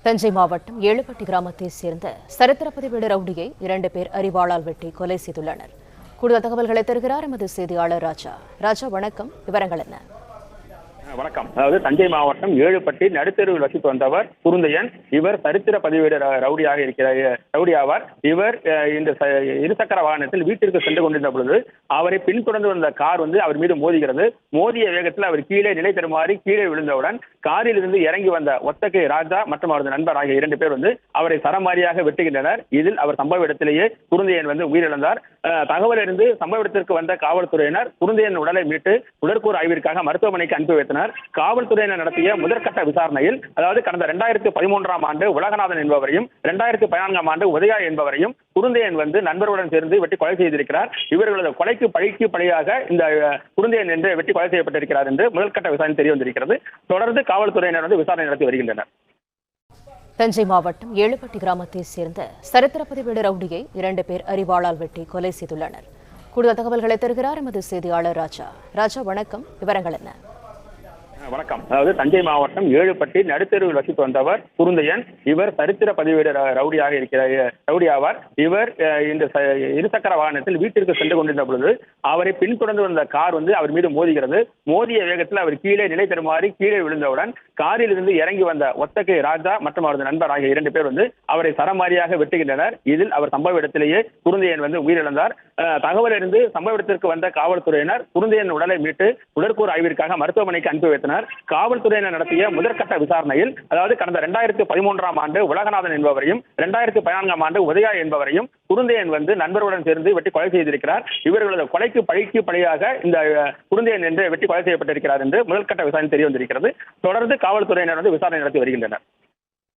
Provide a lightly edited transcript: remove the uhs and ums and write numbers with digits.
தஞ்சை மாவட்டம் ஏழுப்பட்டி கிராமத்தைச் சேர்ந்த சரித்திர பதிவேடு ரவுடியை 2 பேர் அரிவாளால் வெட்டி கொலை செய்துள்ளனர். கூடுதல் தகவல்களை தருகிறார் எமது செய்தியாளர் ராஜா. ராஜா, வணக்கம். விவரங்கள் என்ன? வணக்கம். அதாவது தஞ்சை மாவட்டம் ஏழுப்பட்டி நடுத்தெருவில் வசித்து வந்தவர் குருந்தையன். இவர் சரித்திர பதிவேடு ரவுடியாக ரவுடி ஆவார். இவர் இந்த இருசக்கர வாகனத்தில் வீட்டிற்கு சென்று கொண்டிருந்த பொழுது அவரை பின்தொடர்ந்து வந்த கார் அவர் மீது மோதுகிறது. மோதிய வேகத்தில் அவர் கீழே நிலை தருமாறி கீழே விழுந்தவுடன் காரில் இருந்து இறங்கி வந்த ஒத்தகை ராஜா மற்றும் அவரது நண்பர் ஆகிய 2 பேர் அவரை சரமாரியாக வெட்டுகின்றனர். இதில் அவர் சம்பவ இடத்திலேயே குருந்தையன் உயிரிழந்தார். தகவல் அறிந்து சம்பவ இடத்திற்கு வந்த காவல்துறையினர் குருந்தையன் உடலை மீட்டு உடற்கூறு ஆய்விற்காக மருத்துவமனைக்கு அனுப்பி வைத்தனர். காவல்துறையினர் நடத்திய முதற்கட்ட விசாரணையில் கடந்த 2013ஆம் ஆண்டு உலகநாதன் என்பவரையும் 2014ஆம் ஆண்டு உதயா என்பவரையும் குருந்தையன் நண்பர்களுடன் சேர்ந்து வெட்டி கொலை செய்திருக்கிறார். இவர்களது கொலைக்கு பழியாக இந்த குருந்தையன் என்று வெட்டி கொலை செய்யப்பட்டிருக்கிறார் என்று முதற்கட்ட விசாரணை தெரிய வந்திருக்கிறது. தொடர்ந்து காவல்துறையினர் விசாரணை நடத்தி வருகின்றனர். தஞ்சை மாவட்டம் ஏழுப்பட்டி கிராமத்தைச் சேர்ந்த சரித்திர பதிவேடு ரவுடியை 2 பேர் அரிவாளால் வெட்டி கொலை செய்துள்ளனர். கூடுதல் தகவல்களை தருகிறார் எமது செய்தியாளர் ராஜா. ராஜா, வணக்கம். விவரங்கள் என்ன? வணக்கம். அதாவது தஞ்சை மாவட்டம் ஏழுப்பட்டி நடுத்தெருவில் வசித்து வந்தவர் குருந்தையன். இவர் சரித்திர பதிவேடு ரவுடி ஆவார். இவர் இந்த இருசக்கர வாகனத்தில் வீட்டிற்கு சென்று கொண்டிருந்த பொழுது அவரை பின்தொடர்ந்து வந்த கார் அவர் மீது மோதுகிறது. மோதிய வேகத்தில் அவர் கீழே நிலை தருமாறி கீழே விழுந்தவுடன் காரில் இருந்து இறங்கி வந்த ஒத்தகை ராஜா மற்றும் அவரது நண்பர் ஆகிய 2 பேர் அவரை சரமாரியாக வெட்டுகின்றனர். இதில் அவர் சம்பவ இடத்திலேயே குருந்தையன் உயிரிழந்தார். தகவல் அறிந்து சம்பவ இடத்திற்கு வந்த காவல்துறையினர் குருந்தையன் உடலை மீட்டு உடற்கூறு ஆய்விற்காக மருத்துவமனைக்கு அனுப்பி வைத்தனர். காவல்துறையினர் நடத்திய முதற்கட்ட விசாரணையில் கடந்த 2013ஆம் ஆண்டு உலகநாதன் என்பவரையும் 2014ஆம் ஆண்டு உதயா என்பவரையும் குருந்தையன் நண்பர்களுடன் சேர்ந்து வெட்டி கொலை செய்திருக்கிறார். இவர்களது கொலைக்கு பழியாக இந்த குருந்தையன் என்று வெட்டி கொலை செய்யப்பட்டிருக்கிறார் என்று முதற்கட்ட விசாரணை தெரிய வந்திருக்கிறது. தொடர்ந்து காவல்துறையினர் விசாரணை நடத்தி வருகின்றனர்.